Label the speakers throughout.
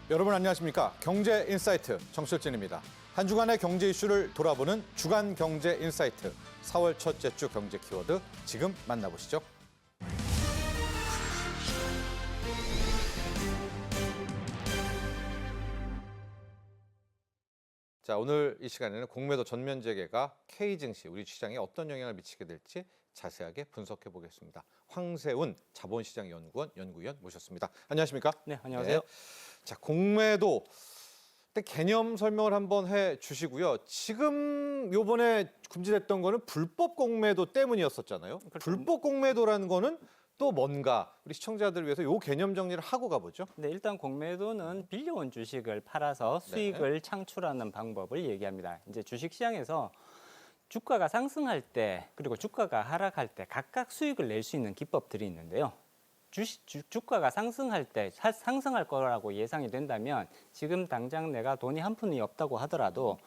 Speaker 1: 여러분 안녕하십니까? 경제 인사이트 정실진입니다. 한 주간의 경제 이슈를 돌아보는 주간 경제 인사이트 4월 첫째 주 경제 키워드 지금 만나보시죠. 자, 오늘 이 시간에는 공매도 전면 재개가 K증시, 우리 시장에 어떤 영향을 미치게 될지 자세하게 분석해 보겠습니다. 황세운 자본시장연구원 연구위원 모셨습니다. 안녕하십니까?
Speaker 2: 네, 안녕하세요.
Speaker 1: 자, 공매도 개념 설명을 한번 해 주시고요. 지금 요번에 금지됐던 거는 불법 공매도 때문이었었잖아요.
Speaker 2: 그렇죠.
Speaker 1: 불법 공매도라는 거는 또 뭔가 우리 시청자들을 위해서 요 개념 정리를 하고 가보죠.
Speaker 2: 네, 일단 공매도는 빌려온 주식을 팔아서 수익을 창출하는 방법을 얘기합니다. 이제 주식시장에서 주가가 상승할 때 그리고 주가가 하락할 때 각각 수익을 낼 수 있는 기법들이 있는데요. 주가가 상승할 때 상승할 거라고 예상이 된다면 지금 당장 내가 돈이 한 푼이 없다고 하더라도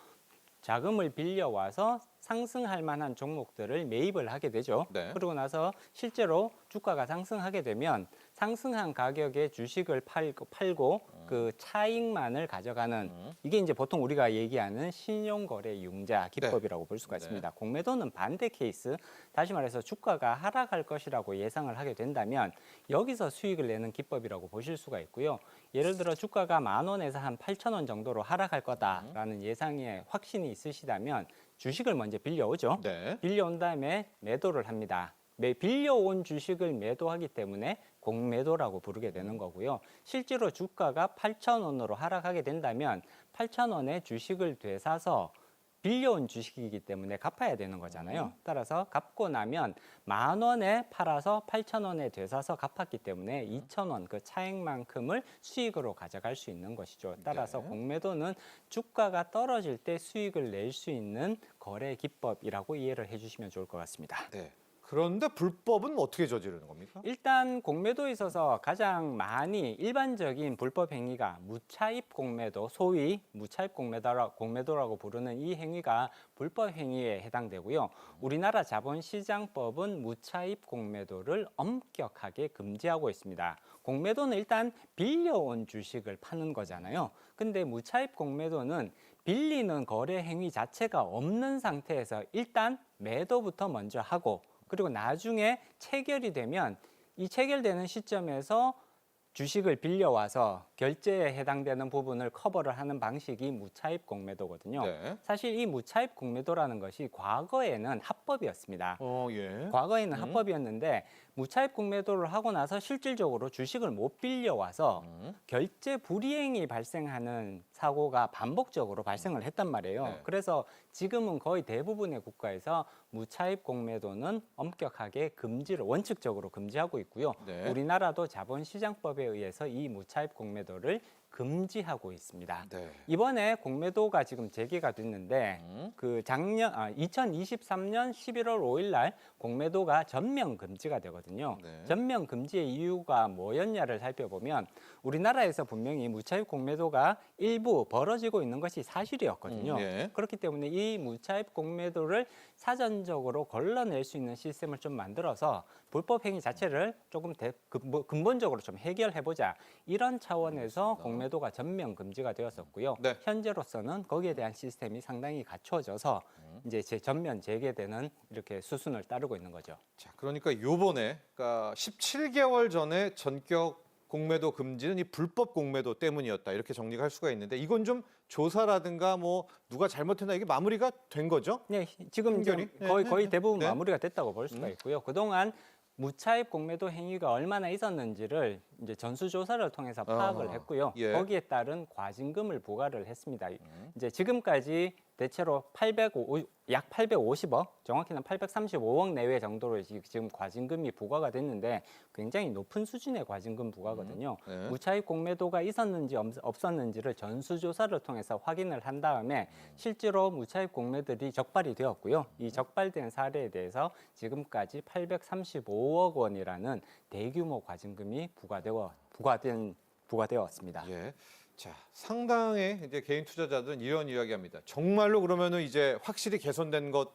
Speaker 2: 자금을 빌려와서 상승할 만한 종목들을 매입을 하게 되죠.
Speaker 1: 네.
Speaker 2: 그러고 나서 실제로 주가가 상승하게 되면 상승한 가격에 주식을 팔고 그 차익만을 가져가는 이게 이제 보통 우리가 얘기하는 신용거래 융자 기법이라고 볼 수가 있습니다. 공매도는 반대 케이스, 다시 말해서 주가가 하락할 것이라고 예상을 하게 된다면 여기서 수익을 내는 기법이라고 보실 수가 있고요. 예를 들어 주가가 10,000원에서 한 8,000원 정도로 하락할 거다라는 예상에 확신이 있으시다면 주식을 먼저 빌려오죠.
Speaker 1: 네.
Speaker 2: 빌려온 다음에 매도를 합니다. 빌려온 주식을 매도하기 때문에 공매도라고 부르게 되는 거고요. 실제로 주가가 8,000원으로 하락하게 된다면 8,000원에 주식을 되사서 빌려온 주식이기 때문에 갚아야 되는 거잖아요. 따라서 갚고 나면 10,000원에 팔아서 8,000원에 되사서 갚았기 때문에 2,000원 그 차액만큼을 수익으로 가져갈 수 있는 것이죠. 따라서 공매도는 주가가 떨어질 때 수익을 낼 수 있는 거래 기법이라고 이해를 해주시면 좋을 것 같습니다.
Speaker 1: 네. 그런데 불법은 어떻게 저지르는 겁니까?
Speaker 2: 일단 공매도에 있어서 가장 많이 일반적인 불법 행위가 무차입 공매도, 소위 무차입 공매도라고 부르는 이 행위가 불법 행위에 해당되고요. 우리나라 자본시장법은 무차입 공매도를 엄격하게 금지하고 있습니다. 공매도는 일단 빌려온 주식을 파는 거잖아요. 근데 무차입 공매도는 빌리는 거래 행위 자체가 없는 상태에서 일단 매도부터 먼저 하고 그리고 나중에 체결이 되면 이 체결되는 시점에서 주식을 빌려와서 결제에 해당되는 부분을 커버를 하는 방식이 무차입 공매도거든요.
Speaker 1: 네.
Speaker 2: 사실 이 무차입 공매도라는 것이 과거에는 합법이었습니다.
Speaker 1: 예.
Speaker 2: 과거에는 합법이었는데 무차입 공매도를 하고 나서 실질적으로 주식을 못 빌려와서 결제 불이행이 발생하는 사고가 반복적으로 발생을 했단 말이에요.
Speaker 1: 네.
Speaker 2: 그래서 지금은 거의 대부분의 국가에서 무차입 공매도는 엄격하게 원칙적으로 금지하고 있고요.
Speaker 1: 네.
Speaker 2: 우리나라도 자본시장법에 의해서 이 무차입 공매도를 금지하고 있습니다.
Speaker 1: 네.
Speaker 2: 이번에 공매도가 지금 재개가 됐는데 그 2023년 11월 5일 날 공매도가 전면 금지가 되거든요.
Speaker 1: 네.
Speaker 2: 전면 금지의 이유가 뭐였냐를 살펴보면 우리나라에서 분명히 무차입 공매도가 일부 벌어지고 있는 것이 사실이었거든요.
Speaker 1: 예.
Speaker 2: 그렇기 때문에 이 무차입 공매도를 사전적으로 걸러낼 수 있는 시스템을 좀 만들어서 불법 행위 자체를 조금 근본적으로 좀 해결해보자. 이런 차원에서 공매도가 전면 금지가 되었었고요.
Speaker 1: 네.
Speaker 2: 현재로서는 거기에 대한 시스템이 상당히 갖춰져서 이제 전면 재개되는 이렇게 수순을 따르고 있는 거죠.
Speaker 1: 자, 그러니까 요번에 17개월 전에 전격 공매도 금지는 이 불법 공매도 때문이었다. 이렇게 정리가 할 수가 있는데 이건 좀 조사라든가 뭐 누가 잘못했나 이게 마무리가 된 거죠?
Speaker 2: 네, 지금 이제
Speaker 1: 판결이?
Speaker 2: 거의 대부분
Speaker 1: 네.
Speaker 2: 마무리가 됐다고 볼 수가 있고요. 그동안 무차입 공매도 행위가 얼마나 있었는지를 이제 전수조사를 통해서 파악을 했고요.
Speaker 1: 예.
Speaker 2: 거기에 따른 과징금을 부과를 했습니다. 이제 지금까지 대체로 약 850억, 정확히는 835억 내외 정도로 지금 과징금이 부과가 됐는데 굉장히 높은 수준의 과징금 부과거든요.
Speaker 1: 네.
Speaker 2: 무차입 공매도가 있었는지 없었는지를 전수조사를 통해서 확인을 한 다음에 실제로 무차입 공매들이 적발이 되었고요. 이 적발된 사례에 대해서 지금까지 835억 원이라는 대규모 과징금이 부과되어 왔습니다.
Speaker 1: 예. 자, 상당히 이제 개인 투자자들은 이런 이야기합니다. 정말로 그러면은 이제 확실히 개선된 것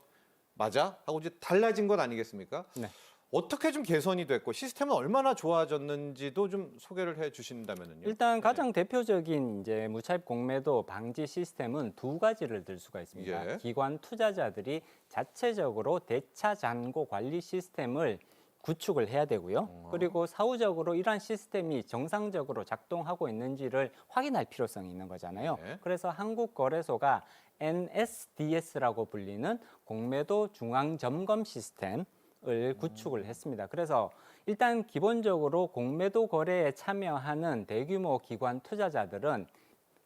Speaker 1: 맞아? 하고 이제 달라진 것 아니겠습니까?
Speaker 2: 네.
Speaker 1: 어떻게 좀 개선이 됐고 시스템은 얼마나 좋아졌는지도 좀 소개를 해 주신다면요.
Speaker 2: 일단 가장 대표적인 이제 무차입 공매도 방지 시스템은 두 가지를 들 수가 있습니다.
Speaker 1: 예.
Speaker 2: 기관 투자자들이 자체적으로 대차 잔고 관리 시스템을 구축을 해야 되고요. 그리고 사후적으로 이러한 시스템이 정상적으로 작동하고 있는지를 확인할 필요성이 있는 거잖아요.
Speaker 1: 네.
Speaker 2: 그래서 한국거래소가 NSDS라고 불리는 공매도 중앙 점검 시스템을 구축을 했습니다. 그래서 일단 기본적으로 공매도 거래에 참여하는 대규모 기관 투자자들은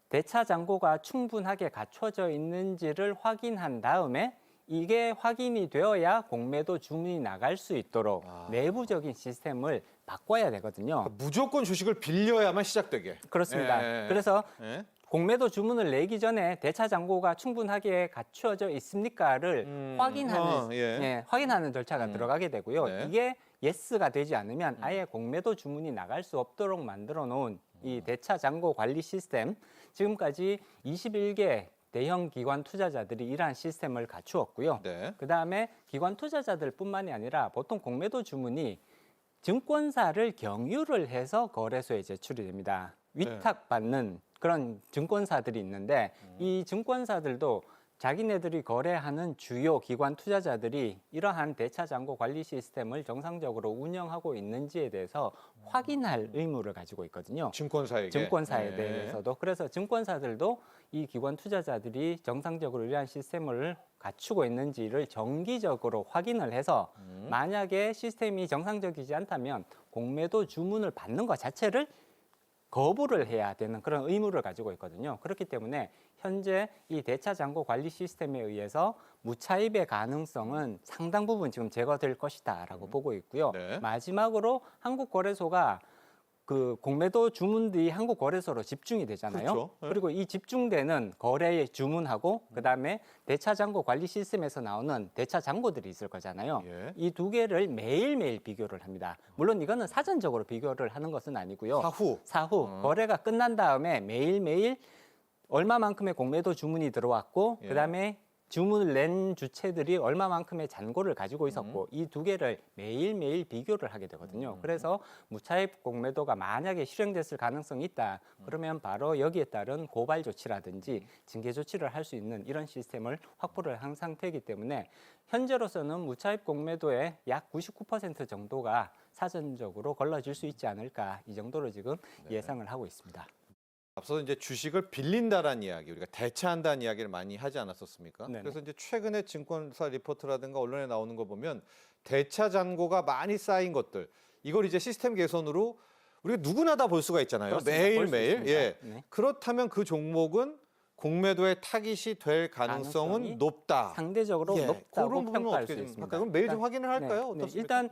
Speaker 2: 대차 잔고가 충분하게 갖춰져 있는지를 확인한 다음에 이게 확인이 되어야 공매도 주문이 나갈 수 있도록 내부적인 시스템을 바꿔야 되거든요.
Speaker 1: 무조건 주식을 빌려야만 시작되게.
Speaker 2: 그렇습니다.
Speaker 1: 예.
Speaker 2: 그래서
Speaker 1: 예.
Speaker 2: 공매도 주문을 내기 전에 대차 잔고가 충분하게 갖춰져 있습니까를 확인하는 확인하는 절차가 들어가게 되고요.
Speaker 1: 네.
Speaker 2: 이게 예스가 되지 않으면 아예 공매도 주문이 나갈 수 없도록 만들어 놓은 이 대차 잔고 관리 시스템, 지금까지 21개 대형 기관 투자자들이 이러한 시스템을 갖추었고요.
Speaker 1: 네.
Speaker 2: 그다음에 기관 투자자들뿐만이 아니라 보통 공매도 주문이 증권사를 경유를 해서 거래소에 제출이 됩니다. 위탁받는 그런 증권사들이 있는데 이 증권사들도 자기네들이 거래하는 주요 기관 투자자들이 이러한 대차 잔고 관리 시스템을 정상적으로 운영하고 있는지에 대해서 확인할 의무를 가지고 있거든요.
Speaker 1: 증권사에게.
Speaker 2: 증권사에
Speaker 1: 예.
Speaker 2: 대해서도. 그래서 증권사들도 이 기관 투자자들이 정상적으로 이러한 시스템을 갖추고 있는지를 정기적으로 확인을 해서 만약에 시스템이 정상적이지 않다면 공매도 주문을 받는 것 자체를 거부를 해야 되는 그런 의무를 가지고 있거든요. 그렇기 때문에 현재 이 대차 잔고 관리 시스템에 의해서 무차입의 가능성은 상당 부분 지금 제거될 것이다라고 보고 있고요.
Speaker 1: 네.
Speaker 2: 마지막으로 한국거래소가 그 공매도 주문들이 한국거래소로 집중이 되잖아요.
Speaker 1: 그렇죠. 네.
Speaker 2: 그리고 이 집중되는 거래의 주문하고 그다음에 대차 잔고 관리 시스템에서 나오는 대차 잔고들이 있을 거잖아요.
Speaker 1: 예.
Speaker 2: 이 두 개를 매일매일 비교를 합니다. 물론 이거는 사전적으로 비교를 하는 것은 아니고요. 사후 거래가 끝난 다음에 매일매일 얼마만큼의 공매도 주문이 들어왔고
Speaker 1: 예.
Speaker 2: 그다음에 주문을 낸 주체들이 얼마만큼의 잔고를 가지고 있었고 이 두 개를 매일매일 비교를 하게 되거든요. 그래서 무차입 공매도가 만약에 실행됐을 가능성이 있다. 그러면 바로 여기에 따른 고발 조치라든지 징계 조치를 할 수 있는 이런 시스템을 확보를 한 상태이기 때문에 현재로서는 무차입 공매도의 약 99% 정도가 사전적으로 걸러질 수 있지 않을까 이 정도로 지금 예상을 하고 있습니다.
Speaker 1: 앞서 이제 주식을 빌린다라는 이야기, 우리가 대차한다는 이야기를 많이 하지 않았었습니까?
Speaker 2: 네네.
Speaker 1: 그래서 이제 최근에 증권사 리포트라든가 언론에 나오는 거 보면 대차 잔고가 많이 쌓인 것들, 이걸 이제 시스템 개선으로 우리가 누구나 다 볼 수가 있잖아요.
Speaker 2: 그렇습니다. 볼수
Speaker 1: 매일매일.
Speaker 2: 있습니다.
Speaker 1: 예.
Speaker 2: 네.
Speaker 1: 그렇다면 그 종목은 공매도의 타깃이 될 가능성은
Speaker 2: 가능성이
Speaker 1: 높다.
Speaker 2: 상대적으로
Speaker 1: 예.
Speaker 2: 높다고
Speaker 1: 그런 부분은
Speaker 2: 평가할
Speaker 1: 어떻게
Speaker 2: 수
Speaker 1: 좀
Speaker 2: 있습니다.
Speaker 1: 할까요? 그럼 매일 좀 확인을 할까요?
Speaker 2: 네,
Speaker 1: 어떻습니까?
Speaker 2: 일단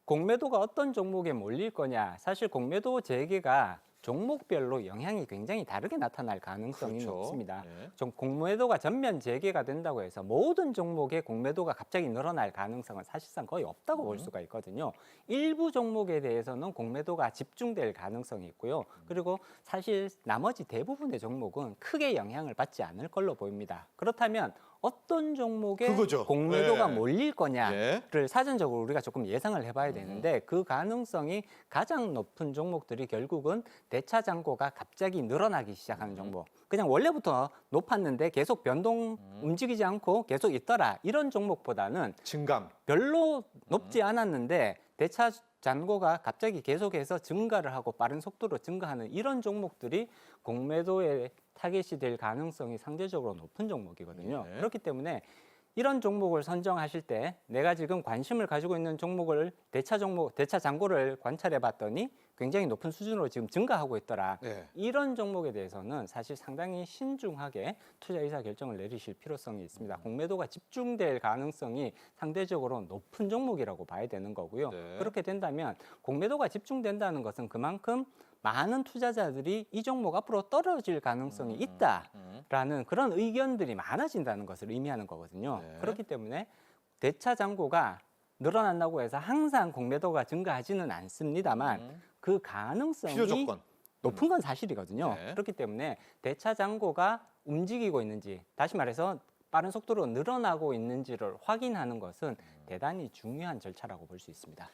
Speaker 2: 공매도가 어떤 종목에 몰릴 거냐. 사실 공매도 재개가 종목별로 영향이 굉장히 다르게 나타날 가능성이
Speaker 1: 그렇죠.
Speaker 2: 높습니다.
Speaker 1: 네.
Speaker 2: 좀 공매도가 전면 재개가 된다고 해서 모든 종목의 공매도가 갑자기 늘어날 가능성은 사실상 거의 없다고 볼 수가 있거든요. 일부 종목에 대해서는 공매도가 집중될 가능성이 있고요. 그리고 사실 나머지 대부분의 종목은 크게 영향을 받지 않을 걸로 보입니다. 그렇다면 어떤 종목에
Speaker 1: 그거죠.
Speaker 2: 공매도가
Speaker 1: 예.
Speaker 2: 몰릴 거냐를
Speaker 1: 예.
Speaker 2: 사전적으로 우리가 조금 예상을 해봐야 되는데 그 가능성이 가장 높은 종목들이 결국은 대차 잔고가 갑자기 늘어나기 시작하는 종목. 그냥 원래부터 높았는데 계속 변동 움직이지 않고 계속 있더라. 이런 종목보다는
Speaker 1: 증감.
Speaker 2: 별로 높지 않았는데 대차 잔고가 갑자기 계속해서 증가를 하고 빠른 속도로 증가하는 이런 종목들이 공매도의 타겟이 될 가능성이 상대적으로 높은 종목이거든요.
Speaker 1: 네.
Speaker 2: 그렇기 때문에 이런 종목을 선정하실 때 내가 지금 관심을 가지고 있는 종목을 대차 잔고를 관찰해 봤더니 굉장히 높은 수준으로 지금 증가하고 있더라.
Speaker 1: 네.
Speaker 2: 이런 종목에 대해서는 사실 상당히 신중하게 투자 의사 결정을 내리실 필요성이 있습니다. 공매도가 집중될 가능성이 상대적으로 높은 종목이라고 봐야 되는 거고요.
Speaker 1: 네.
Speaker 2: 그렇게 된다면 공매도가 집중된다는 것은 그만큼 많은 투자자들이 이 종목 앞으로 떨어질 가능성이 있다라는 그런 의견들이 많아진다는 것을 의미하는 거거든요.
Speaker 1: 네.
Speaker 2: 그렇기 때문에 대차 잔고가 늘어난다고 해서 항상 공매도가 증가하지는 않습니다만 그 가능성이
Speaker 1: 필요 조건.
Speaker 2: 높은 건 사실이거든요.
Speaker 1: 네.
Speaker 2: 그렇기 때문에 대차 잔고가 움직이고 있는지, 다시 말해서 빠른 속도로 늘어나고 있는지를 확인하는 것은 대단히 중요한 절차라고 볼 수 있습니다.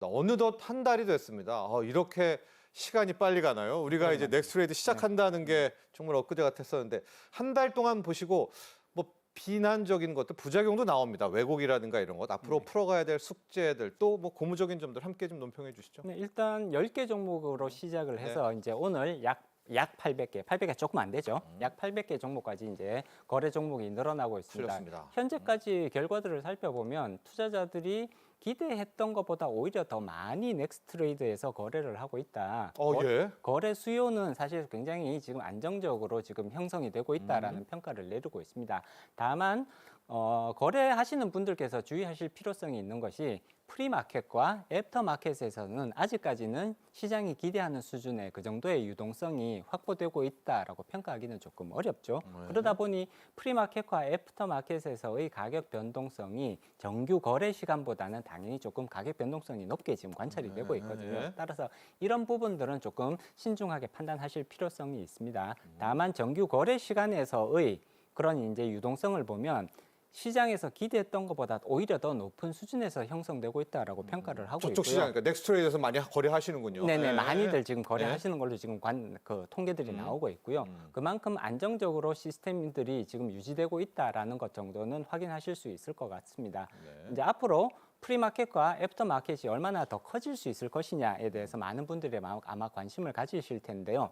Speaker 1: 어느덧 한 달이 됐습니다. 이렇게 시간이 빨리 가나요? 우리가 이제 넥스트레이드 시작한다는 게 정말 엊그제 같았었는데 한 달 동안 보시고 뭐 비난적인 것들 부작용도 나옵니다. 왜곡이라든가 이런 것 앞으로 풀어가야 될 숙제들 또 뭐 고무적인 점들 함께 좀 논평해 주시죠.
Speaker 2: 네, 일단 10개 종목으로 시작을 해서 이제 오늘 약 800개 조금 안 되죠. 약 800개 종목까지 이제 거래 종목이 늘어나고 있습니다.
Speaker 1: 틀렸습니다.
Speaker 2: 현재까지 결과들을 살펴보면 투자자들이 기대했던 것보다 오히려 더 많이 넥스트레이드에서 거래를 하고 있다.
Speaker 1: 예.
Speaker 2: 거래 수요는 사실 굉장히 지금 안정적으로 지금 형성이 되고 있다라는 평가를 내리고 있습니다. 다만 거래하시는 분들께서 주의하실 필요성이 있는 것이 프리마켓과 애프터마켓에서는 아직까지는 시장이 기대하는 수준의 그 정도의 유동성이 확보되고 있다라고 평가하기는 조금 어렵죠. 그러다 보니 프리마켓과 애프터마켓에서의 가격 변동성이 정규 거래 시간보다는 당연히 조금 가격 변동성이 높게 지금 관찰이 되고 있거든요. 따라서 이런 부분들은 조금 신중하게 판단하실 필요성이 있습니다. 다만 정규 거래 시간에서의 그런 이제 유동성을 보면 시장에서 기대했던 것보다 오히려 더 높은 수준에서 형성되고 있다라고 평가를 하고
Speaker 1: 저쪽
Speaker 2: 있고요.
Speaker 1: 시장, 그러니까 넥스트레이드에서 많이 거래하시는군요.
Speaker 2: 네네,
Speaker 1: 예.
Speaker 2: 많이들 지금 거래하시는 걸로 지금 그 통계들이 나오고 있고요. 그만큼 안정적으로 시스템들이 지금 유지되고 있다라는 것 정도는 확인하실 수 있을 것 같습니다. 이제 앞으로 프리마켓과 애프터마켓이 얼마나 더 커질 수 있을 것이냐에 대해서 많은 분들이 아마 관심을 가지실 텐데요.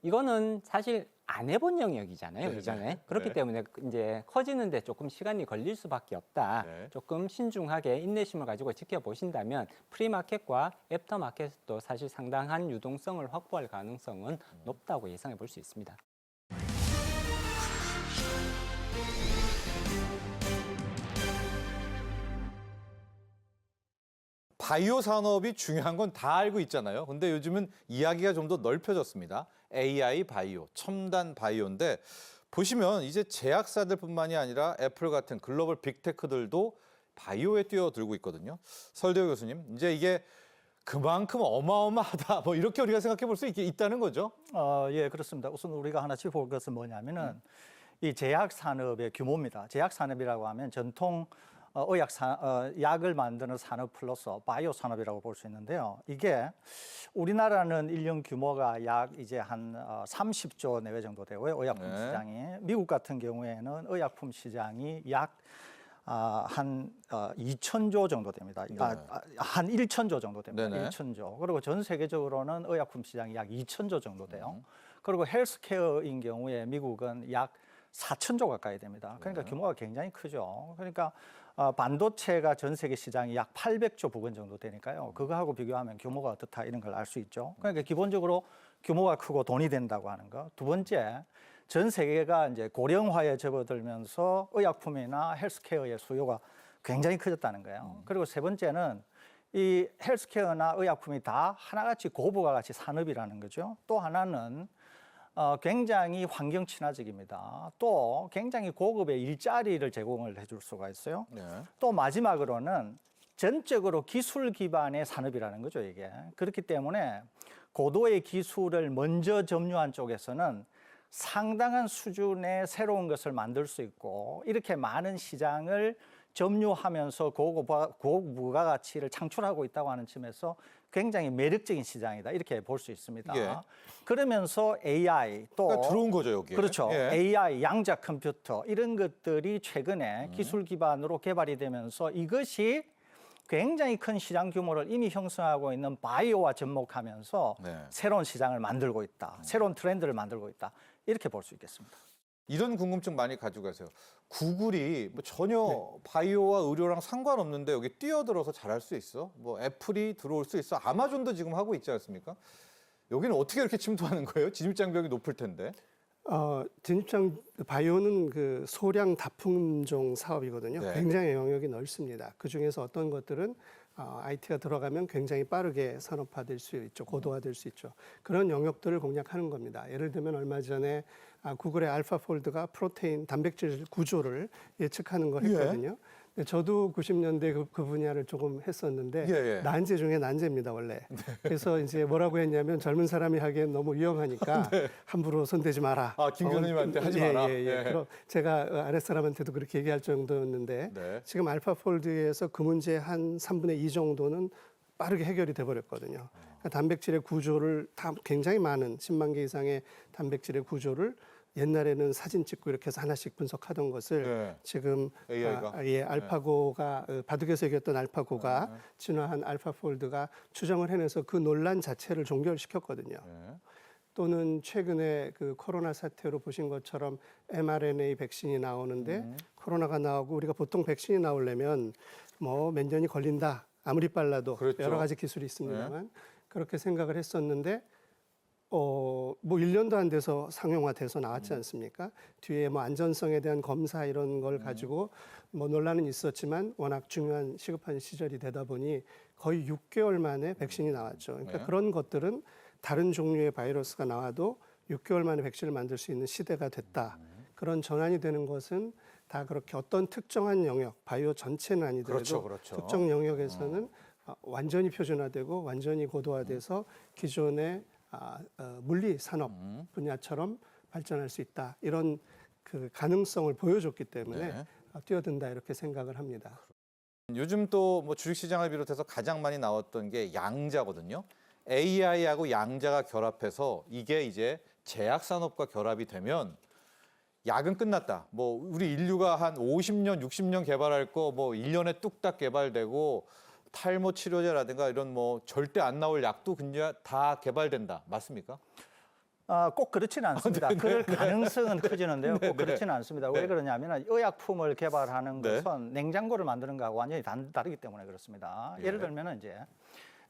Speaker 2: 이거는 사실 안 해본 영역이잖아요, 이전에. 그렇기 때문에 이제 커지는데 조금 시간이 걸릴 수밖에 없다. 조금 신중하게 인내심을 가지고 지켜보신다면 프리마켓과 애프터마켓도 사실 상당한 유동성을 확보할 가능성은 높다고 예상해 볼 수 있습니다.
Speaker 1: 바이오 산업이 중요한 건 다 알고 있잖아요. 근데 요즘은 이야기가 좀 더 넓혀졌습니다. AI 바이오, 첨단 바이오인데 보시면 이제 제약사들뿐만이 아니라 애플 같은 글로벌 빅테크들도 바이오에 뛰어들고 있거든요. 설대호 교수님, 이제 이게 그만큼 어마어마하다. 뭐 이렇게 우리가 생각해 볼 수 있다는 거죠.
Speaker 3: 예, 그렇습니다. 우선 우리가 하나 짚어볼 것은 뭐냐면은 이 제약 산업의 규모입니다. 제약 산업이라고 하면 전통 약을 만드는 산업 플러스 바이오 산업이라고 볼 수 있는데요. 이게 우리나라는 1년 규모가 약 이제 한 30조 내외 정도 되고요. 의약품 시장이. 미국 같은 경우에는 의약품 시장이 약 한 2,000조 정도 됩니다. 한 1,000조 정도 됩니다.
Speaker 1: 네네.
Speaker 3: 1,000조. 그리고 전 세계적으로는 의약품 시장이 약 2,000조 정도 돼요. 그리고 헬스케어인 경우에 미국은 약 4,000조 가까이 됩니다. 그러니까 규모가 굉장히 크죠. 그러니까 반도체가 전 세계 시장이 약 800조 부근 정도 되니까요. 그거하고 비교하면 규모가 어떻다 이런 걸 알 수 있죠. 그러니까 기본적으로 규모가 크고 돈이 된다고 하는 거. 두 번째, 전 세계가 이제 고령화에 접어들면서 의약품이나 헬스케어의 수요가 굉장히 커졌다는 거예요. 그리고 세 번째는 이 헬스케어나 의약품이 다 하나같이 고부가 가치 산업이라는 거죠. 또 하나는 굉장히 환경 친화적입니다. 또 굉장히 고급의 일자리를 제공을 해줄 수가 있어요. 또 마지막으로는 전적으로 기술 기반의 산업이라는 거죠, 이게. 그렇기 때문에 고도의 기술을 먼저 점유한 쪽에서는 상당한 수준의 새로운 것을 만들 수 있고 이렇게 많은 시장을 점유하면서 고부가 가치를 창출하고 있다고 하는 점에서 굉장히 매력적인 시장이다 이렇게 볼 수 있습니다. 그러면서 AI 또
Speaker 1: 그러니까 들어온 거죠, 여기에.
Speaker 3: 그렇죠. AI, 양자 컴퓨터 이런 것들이 최근에 기술 기반으로 개발이 되면서 이것이 굉장히 큰 시장 규모를 이미 형성하고 있는 바이오와 접목하면서 새로운 시장을 만들고 있다. 새로운 트렌드를 만들고 있다. 이렇게 볼 수 있겠습니다.
Speaker 1: 이런 궁금증 많이 가지고 가세요. 구글이 뭐 전혀 바이오와 의료랑 상관없는데 여기 뛰어들어서 잘할 수 있어? 뭐 애플이 들어올 수 있어? 아마존도 지금 하고 있지 않습니까? 여기는 어떻게 이렇게 침투하는 거예요? 진입 장벽이 높을 텐데.
Speaker 4: 진입장 바이오는 그 소량 다품종 사업이거든요. 굉장히 영역이 넓습니다. 그 중에서 어떤 것들은 IT가 들어가면 굉장히 빠르게 산업화될 수 있죠. 고도화될 수 있죠. 그런 영역들을 공략하는 겁니다. 예를 들면 얼마 전에 구글의 알파폴드가 프로테인 단백질 구조를 예측하는 거 했거든요. 저도 90년대 그 분야를 조금 했었는데
Speaker 1: 예, 예.
Speaker 4: 난제 중에 난제입니다 원래. 그래서 이제 뭐라고 했냐면 젊은 사람이 하기엔 너무 위험하니까 함부로 손대지 마라.
Speaker 1: 아, 김 교수님한테 하지 마라.
Speaker 4: 예.
Speaker 1: 예.
Speaker 4: 그럼 제가 아랫사람한테도 그렇게 얘기할 정도였는데
Speaker 1: 네.
Speaker 4: 지금 알파폴드에서 그 문제 한 3분의 2 정도는 빠르게 해결이 돼버렸거든요. 그러니까 단백질의 구조를 다 굉장히 많은 10만 개 이상의 단백질의 구조를 옛날에는 사진 찍고 이렇게 해서 하나씩 분석하던 것을
Speaker 1: 네.
Speaker 4: 지금
Speaker 1: AI가?
Speaker 4: 알파고가 바둑에서 이겼던 알파고가 진화한 알파폴드가 추정을 해내서 그 논란 자체를 종결시켰거든요.
Speaker 1: 네.
Speaker 4: 또는 최근에 그 코로나 사태로 보신 것처럼 mRNA 백신이 나오는데 코로나가 나오고 우리가 보통 백신이 나오려면 뭐 몇 년이 걸린다. 아무리 빨라도
Speaker 1: 그렇죠.
Speaker 4: 여러 가지 기술이 있습니다만 그렇게 생각을 했었는데 뭐 1년도 안 돼서 상용화돼서 나왔지 않습니까? 뒤에 뭐 안전성에 대한 검사 이런 걸 가지고 뭐 논란은 있었지만 워낙 중요한 시급한 시절이 되다 보니 거의 6개월 만에 백신이 나왔죠. 그러니까
Speaker 1: 네.
Speaker 4: 그런 것들은 다른 종류의 바이러스가 나와도 6개월 만에 백신을 만들 수 있는 시대가 됐다. 그런 전환이 되는 것은 다 그렇게 어떤 특정한 영역, 바이오 전체는 아니더라도
Speaker 1: 그렇죠.
Speaker 4: 특정 영역에서는 완전히 표준화되고 완전히 고도화돼서 기존의 물리 산업 분야처럼 발전할 수 있다. 이런 그 가능성을 보여줬기 때문에
Speaker 1: 네.
Speaker 4: 뛰어든다 이렇게 생각을 합니다.
Speaker 1: 요즘 또 뭐 주식시장을 비롯해서 가장 많이 나왔던 게 양자거든요. AI하고 양자가 결합해서 이게 이제 제약산업과 결합이 되면 약은 끝났다. 뭐 우리 인류가 한 50년, 60년 개발할 거 뭐 1년에 뚝딱 개발되고 탈모 치료제라든가 이런 뭐 절대 안 나올 약도 그냥 다 개발된다. 맞습니까?
Speaker 3: 꼭 그렇지는 않습니다. 그럴 가능성은 커지는데요. 꼭 그렇지는 않습니다. 왜
Speaker 1: 네.
Speaker 3: 그러냐면 의약품을 개발하는
Speaker 1: 네.
Speaker 3: 것은 냉장고를 만드는 거하고 완전히 다르기 때문에 그렇습니다.
Speaker 1: 예.
Speaker 3: 예를 들면 이제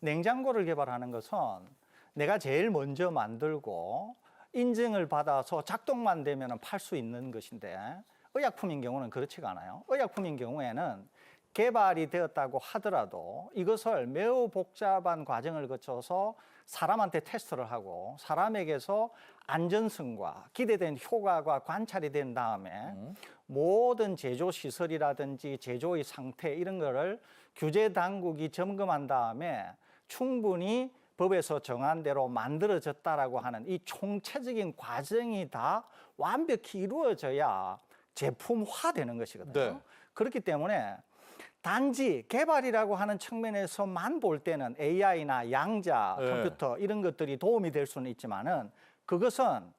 Speaker 3: 냉장고를 개발하는 것은 내가 제일 먼저 만들고 인증을 받아서 작동만 되면 팔 수 있는 것인데 의약품인 경우는 그렇지가 않아요. 의약품인 경우에는 개발이 되었다고 하더라도 이것을 매우 복잡한 과정을 거쳐서 사람한테 테스트를 하고 사람에게서 안전성과 기대된 효과가 관찰이 된 다음에 모든 제조 시설이라든지 제조의 상태 이런 거를 규제 당국이 점검한 다음에 충분히 법에서 정한 대로 만들어졌다라고 하는 이 총체적인 과정이 다 완벽히 이루어져야 제품화되는 것이거든요.
Speaker 1: 네.
Speaker 3: 그렇기 때문에 단지 개발이라고 하는 측면에서만 볼 때는 AI나 양자
Speaker 1: 네.
Speaker 3: 컴퓨터 이런 것들이 도움이 될 수는 있지만은 그것은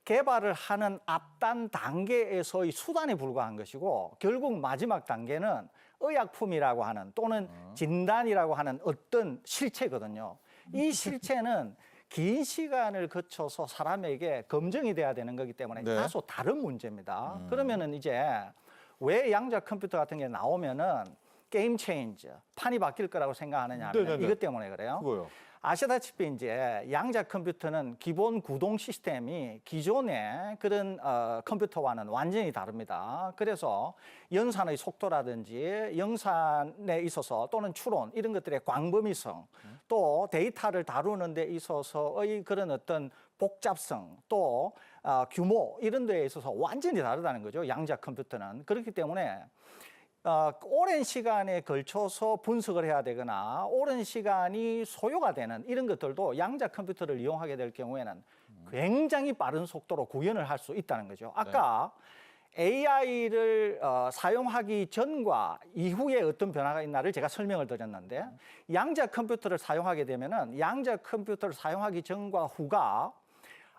Speaker 3: 개발을 하는 앞단 단계에서의 수단에 불과한 것이고 결국 마지막 단계는 의약품이라고 하는 또는 진단이라고 하는 어떤 실체거든요. 이 실체는 긴 시간을 거쳐서 사람에게 검증이 돼야 되는 거기 때문에
Speaker 1: 네.
Speaker 3: 다소 다른 문제입니다. 그러면은 이제 왜 양자 컴퓨터 같은 게 나오면은 게임 체인저, 판이 바뀔 거라고 생각하느냐 하면
Speaker 1: 네네네.
Speaker 3: 이것 때문에 그래요.
Speaker 1: 그거요.
Speaker 3: 아시다시피 이제 양자 컴퓨터는 기본 구동 시스템이 기존의 그런 컴퓨터와는 완전히 다릅니다. 그래서 연산의 속도라든지 영산에 있어서 또는 추론 이런 것들의 광범위성 또 데이터를 다루는 데 있어서의 그런 어떤 복잡성 또 규모 이런 데에 있어서 완전히 다르다는 거죠. 양자 컴퓨터는. 그렇기 때문에 오랜 시간에 걸쳐서 분석을 해야 되거나 오랜 시간이 소요가 되는 이런 것들도 양자 컴퓨터를 이용하게 될 경우에는 굉장히 빠른 속도로 구현을 할 수 있다는 거죠. 아까 AI를 사용하기 전과 이후에 어떤 변화가 있나를 제가 설명을 드렸는데 양자 컴퓨터를 사용하게 되면은 양자 컴퓨터를 사용하기 전과 후가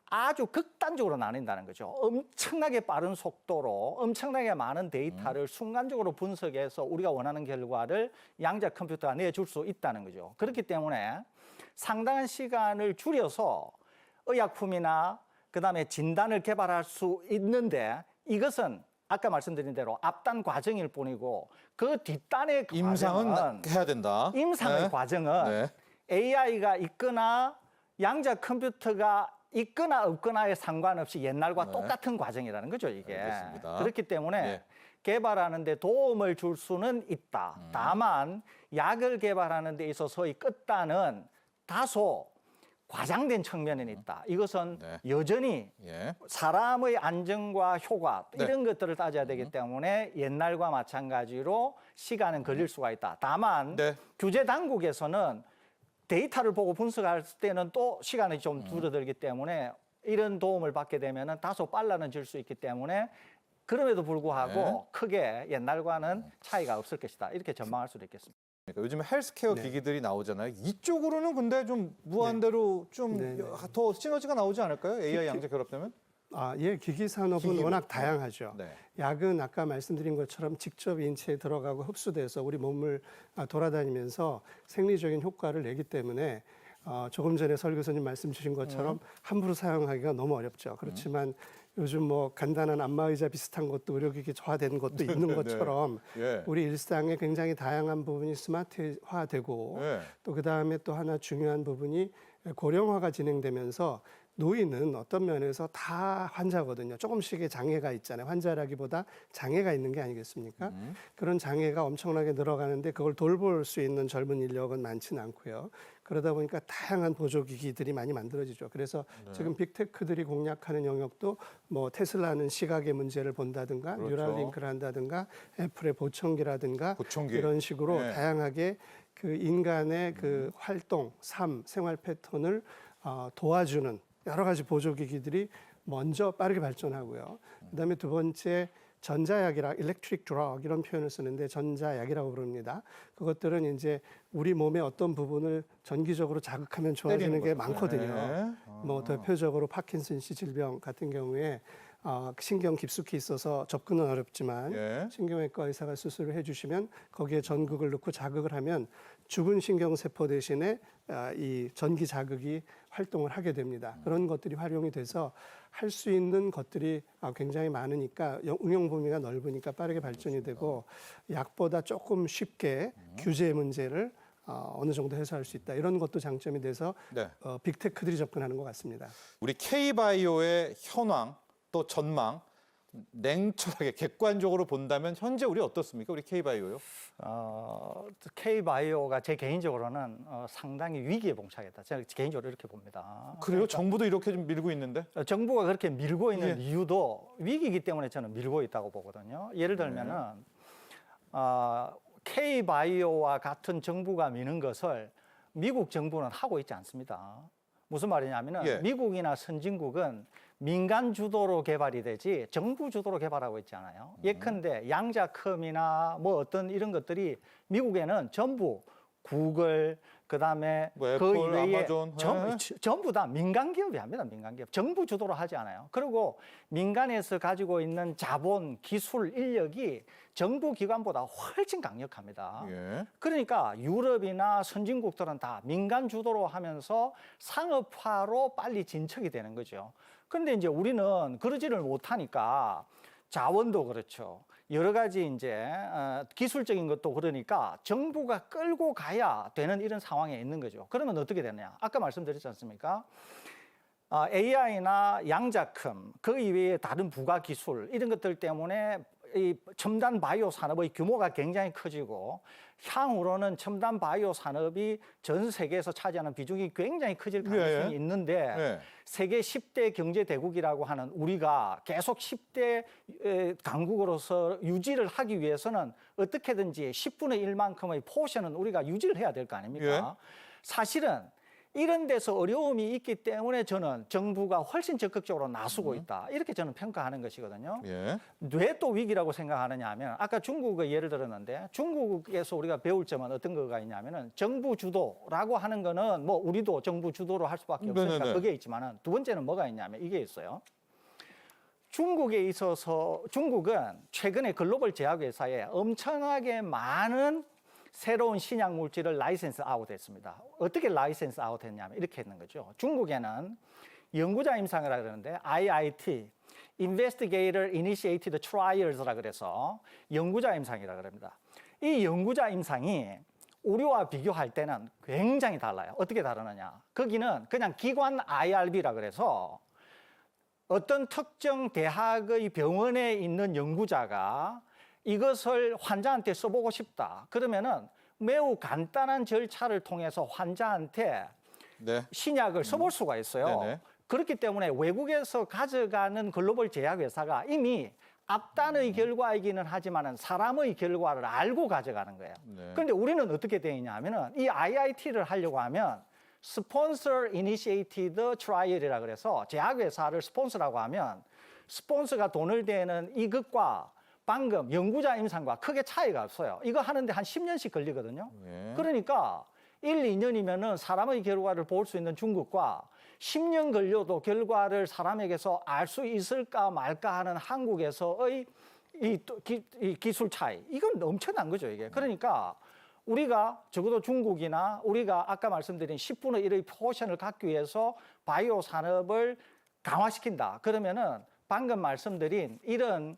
Speaker 3: 아주 극단적으로 나뉜다는 거죠. 엄청나게 빠른 속도로 엄청나게 많은 데이터를 순간적으로 분석해서 우리가 원하는 결과를 양자 컴퓨터가 내줄 수 있다는 거죠. 그렇기 때문에 상당한 시간을 줄여서 의약품이나 그다음에 진단을 개발할 수 있는데 이것은 아까 말씀드린 대로 앞단 과정일 뿐이고 그 뒷단의
Speaker 1: 임상은
Speaker 3: 과정은
Speaker 1: 해야 된다.
Speaker 3: 임상의
Speaker 1: 네.
Speaker 3: 과정은
Speaker 1: 네.
Speaker 3: AI가 있거나 양자 컴퓨터가 있거나 없거나에 상관없이 옛날과
Speaker 1: 네.
Speaker 3: 똑같은 과정이라는 거죠, 이게.
Speaker 1: 알겠습니다.
Speaker 3: 그렇기 때문에
Speaker 1: 네.
Speaker 3: 개발하는 데 도움을 줄 수는 있다. 다만 약을 개발하는 데 있어서의 끝단은 다소 과장된 측면은 있다. 이것은
Speaker 1: 네.
Speaker 3: 여전히
Speaker 1: 예.
Speaker 3: 사람의 안정과 효과
Speaker 1: 네.
Speaker 3: 이런 것들을 따져야 되기 때문에 옛날과 마찬가지로 시간은 걸릴 수가 있다. 다만
Speaker 1: 네.
Speaker 3: 규제 당국에서는 데이터를 보고 분석할 때는 또 시간이 좀 줄어들기 때문에 이런 도움을 받게 되면 다소 빨라질 수 있기 때문에 그럼에도 불구하고
Speaker 1: 네.
Speaker 3: 크게 옛날과는 차이가 없을 것이다. 이렇게 전망할 수도 있겠습니다.
Speaker 1: 그러니까 요즘 헬스케어
Speaker 4: 네.
Speaker 1: 기기들이 나오잖아요. 이쪽으로는 근데 좀 무한대로 좀
Speaker 4: 네, 네.
Speaker 1: 더 시너지가 나오지 않을까요? AI 양자 결합되면?
Speaker 4: 예, 기기 산업은
Speaker 1: 기기로.
Speaker 4: 워낙 다양하죠.
Speaker 1: 네.
Speaker 4: 약은 아까 말씀드린 것처럼 직접 인체에 들어가고 흡수돼서 우리 몸을 돌아다니면서 생리적인 효과를 내기 때문에 조금 전에 설 교수님 말씀 주신 것처럼 함부로 사용하기가 너무 어렵죠. 그렇지만 요즘 뭐 간단한 안마의자 비슷한 것도 의료기기 저하된 것도 있는 것처럼
Speaker 1: 예.
Speaker 4: 우리 일상에 굉장히 다양한 부분이 스마트화되고
Speaker 1: 예.
Speaker 4: 또 그다음에 또 하나 중요한 부분이 고령화가 진행되면서 노인은 어떤 면에서 다 환자거든요. 조금씩의 장애가 있잖아요. 환자라기보다 장애가 있는 게 아니겠습니까? 그런 장애가 엄청나게 늘어가는데 그걸 돌볼 수 있는 젊은 인력은 많지는 않고요. 그러다 보니까 다양한 보조기기들이 많이 만들어지죠. 그래서 지금 빅테크들이 공략하는 영역도 뭐 테슬라는 시각의 문제를 본다든가
Speaker 1: 그렇죠.
Speaker 4: 뉴랄링크를 한다든가 애플의 보청기라든가
Speaker 1: 보청기.
Speaker 4: 이런 식으로
Speaker 1: 네.
Speaker 4: 다양하게 그 인간의 그 활동, 삶, 생활 패턴을 도와주는 여러 가지 보조기기들이 먼저 빠르게 발전하고요. 그다음에 두 번째 전자약이라 electric drug 이런 표현을 쓰는데 전자약이라고 부릅니다. 그것들은 이제 우리 몸의 어떤 부분을 전기적으로 자극하면 좋아지는 게
Speaker 1: 거죠.
Speaker 4: 많거든요.
Speaker 1: 네.
Speaker 4: 뭐 대표적으로 파킨슨씨 질병 같은 경우에 신경 깊숙이 있어서 접근은 어렵지만
Speaker 1: 예.
Speaker 4: 신경외과 의사가 수술을 해주시면 거기에 전극을 넣고 자극을 하면 죽은 신경세포 대신에 이 전기 자극이 활동을 하게 됩니다. 그런 것들이 활용이 돼서 할 수 있는 것들이 굉장히 많으니까 응용 범위가 넓으니까 빠르게 발전이 되고 약보다 조금 쉽게 규제 문제를 어느 정도 해소할 수 있다. 이런 것도 장점이 돼서
Speaker 1: 네.
Speaker 4: 빅테크들이 접근하는 것 같습니다.
Speaker 1: 우리 K바이오의 현황 또 전망 냉철하게 객관적으로 본다면 현재 우리 어떻습니까? 우리 K바이오요?
Speaker 3: K바이오가 제 개인적으로는 상당히 위기에 봉착했다. 제가 개인적으로 이렇게 봅니다.
Speaker 1: 그래요? 정부도 이렇게 좀 밀고 있는데?
Speaker 3: 정부가 그렇게 밀고 있는 이유도 위기이기 때문에 저는 밀고 있다고 보거든요. 예를 들면은 K바이오와 같은 정부가 미는 것을 미국 정부는 하고 있지 않습니다. 무슨 말이냐면은
Speaker 1: 예.
Speaker 3: 미국이나 선진국은 민간 주도로 개발이 되지 정부 주도로 개발하고 있잖아요. 예컨대 양자컴이나 뭐 어떤 이런 것들이 미국에는 전부 구글 그다음에
Speaker 1: 뭐
Speaker 3: 그
Speaker 1: 애플,
Speaker 3: 이외에
Speaker 1: 아마존,
Speaker 3: 전부 다 민간 기업이 합니다. 민간 기업. 정부 주도로 하지 않아요. 그리고 민간에서 가지고 있는 자본, 기술, 인력이 정부 기관보다 훨씬 강력합니다.
Speaker 1: 예.
Speaker 3: 그러니까 유럽이나 선진국들은 다 민간 주도로 하면서 상업화로 빨리 진척이 되는 거죠. 그런데 이제 우리는 그러지를 못하니까 자원도 그렇죠. 여러 가지 이제 기술적인 것도 그러니까 정부가 끌고 가야 되는 이런 상황에 있는 거죠. 그러면 어떻게 되느냐? 아까 말씀드렸지 않습니까? AI나 양자컴, 그 이외에 다른 부가 기술 이런 것들 때문에 이 첨단 바이오 산업의 규모가 굉장히 커지고 향후로는 첨단 바이오 산업이 전 세계에서 차지하는 비중이 굉장히 커질 가능성이 있는데
Speaker 1: 예.
Speaker 3: 세계 10대 경제 대국이라고 하는 우리가 계속 10대 강국으로서 유지를 하기 위해서는 어떻게든지 10분의 1만큼의 포션은 우리가 유지를 해야 될 거 아닙니까? 사실은 이런 데서 어려움이 있기 때문에 저는 정부가 훨씬 적극적으로 나서고 있다. 이렇게 저는 평가하는 것이거든요.
Speaker 1: 예.
Speaker 3: 왜 또 위기라고 생각하느냐 하면 아까 중국의 예를 들었는데 중국에서 우리가 배울 점은 어떤 거가 있냐면은 정부 주도라고 하는 거는 뭐 우리도 정부 주도로 할 수밖에 없으니까
Speaker 1: 네네네.
Speaker 3: 그게 있지만은 두 번째는 뭐가 있냐면 이게 있어요. 중국에 있어서 중국은 최근에 글로벌 제약회사에 엄청나게 많은 새로운 신약 물질을 라이센스 아웃했습니다. 어떻게 라이센스 아웃했냐면 이렇게 했는 거죠. 중국에는 연구자 임상이라 그러는데 IIT, Investigator Initiated Trials라 그래서 연구자 임상이라 그럽니다. 이 연구자 임상이 우리와 비교할 때는 굉장히 달라요. 어떻게 다르느냐? 거기는 그냥 기관 IRB라 그래서 어떤 특정 대학의 병원에 있는 연구자가 이것을 환자한테 써보고 싶다. 그러면은 매우 간단한 절차를 통해서 환자한테
Speaker 1: 네.
Speaker 3: 신약을 써볼 수가 있어요.
Speaker 1: 네네.
Speaker 3: 그렇기 때문에 외국에서 가져가는 글로벌 제약회사가 이미 앞단의 결과이기는 하지만은 사람의 결과를 알고 가져가는 거예요.
Speaker 1: 네.
Speaker 3: 그런데 우리는 어떻게 되어 있냐면은 이 IIT를 하려고 하면 Sponsor Initiated Trial이라 그래서 제약회사를 스폰서라고 하면 스폰서가 돈을 대는 이것과 방금 연구자 임상과 크게 차이가 없어요. 이거 하는데 한 10년씩 걸리거든요.
Speaker 1: 네.
Speaker 3: 그러니까 1, 2년이면은 사람의 결과를 볼 수 있는 중국과 10년 걸려도 결과를 사람에게서 알 수 있을까 말까 하는 한국에서의 이 기술 차이. 이건 엄청난 거죠, 이게. 그러니까 우리가 적어도 중국이나 우리가 아까 말씀드린 10분의 1의 포션을 갖기 위해서 바이오 산업을 강화시킨다. 그러면은 방금 말씀드린 이런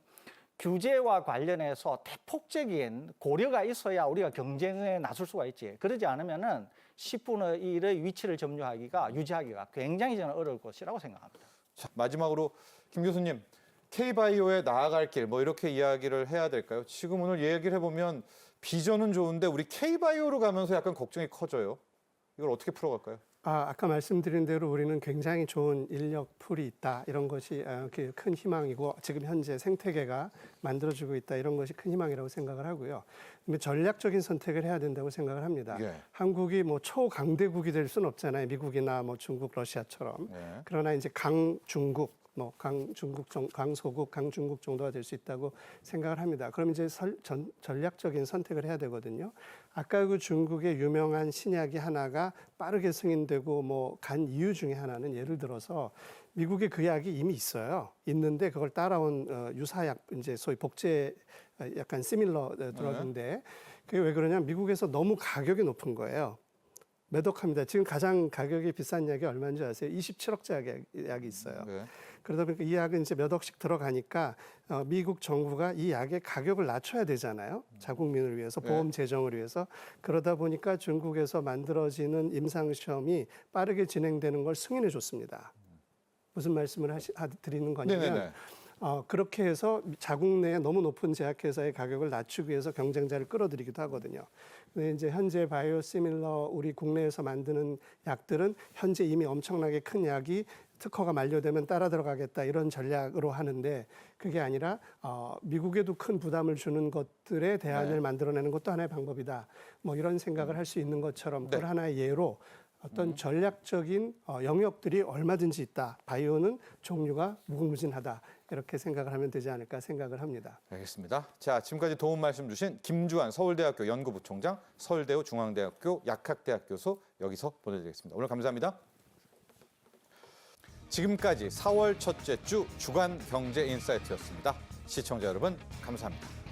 Speaker 3: 규제와 관련해서 대폭적인 고려가 있어야 우리가 경쟁에 나설 수가 있지. 그러지 않으면은 10분의 1의 위치를 점유하기가 유지하기가 굉장히 저는 어려울 것이라고 생각합니다.
Speaker 1: 자, 마지막으로 김 교수님, K바이오에 나아갈 길 뭐 이렇게 이야기를 해야 될까요? 지금 오늘 얘기를 해보면 비전은 좋은데 우리 K바이오로 가면서 약간 걱정이 커져요. 이걸 어떻게 풀어갈까요?
Speaker 4: 아까 말씀드린 대로 우리는 굉장히 좋은 인력 풀이 있다. 이런 것이 큰 희망이고 지금 현재 생태계가 만들어지고 있다. 이런 것이 큰 희망이라고 생각을 하고요. 근데 전략적인 선택을 해야 된다고 생각을 합니다.
Speaker 1: 예.
Speaker 4: 한국이 뭐 초강대국이 될 수는 없잖아요. 미국이나 뭐 중국, 러시아처럼.
Speaker 1: 예.
Speaker 4: 그러나 이제 강중국, 뭐 강소국, 강중국 정도가 될 수 있다고 생각을 합니다. 그럼 이제 전략적인 선택을 해야 되거든요. 아까 그 중국의 유명한 신약이 하나가 빠르게 승인되고 뭐 간 이유 중에 하나는 예를 들어서 미국에 그 약이 이미 있어요. 있는데 그걸 따라온 유사약, 이제 소위 복제 약간 시밀러 드럭인데 그게 왜 그러냐면 미국에서 너무 가격이 높은 거예요. 매덕합니다. 지금 가장 가격이 비싼 약이 얼마인지 아세요? 27억짜리 약이 있어요.
Speaker 1: 네.
Speaker 4: 그러다 보니까 이 약은 이제 몇 억씩 들어가니까 미국 정부가 이 약의 가격을 낮춰야 되잖아요. 자국민을 위해서, 보험 재정을 위해서. 그러다 보니까 중국에서 만들어지는 임상시험이 빠르게 진행되는 걸 승인해 줬습니다. 무슨 말씀을 드리는 거냐면
Speaker 1: 네네네.
Speaker 4: 그렇게 해서 자국 내에 너무 높은 제약회사의 가격을 낮추기 위해서 경쟁자를 끌어들이기도 하거든요. 근데 이제 현재 바이오시밀러 우리 국내에서 만드는 약들은 현재 이미 엄청나게 큰 약이 특허가 만료되면 따라 들어가겠다 이런 전략으로 하는데 그게 아니라 미국에도 큰 부담을 주는 것들의 대안을 만들어내는 것도 하나의 방법이다. 뭐 이런 생각을 할 수 있는 것처럼 그걸 하나의 예로 어떤 전략적인 영역들이 얼마든지 있다. 바이오는 종류가 무궁무진하다. 이렇게 생각을 하면 되지 않을까 생각을 합니다.
Speaker 1: 알겠습니다. 자, 지금까지 도움 말씀 주신 김주환 서울대학교 연구부총장, 서울대우 중앙대학교 약학대학 교수 여기서 보내드리겠습니다. 오늘 감사합니다. 지금까지 4월 첫째 주 주간 경제 인사이트였습니다. 시청자 여러분 감사합니다.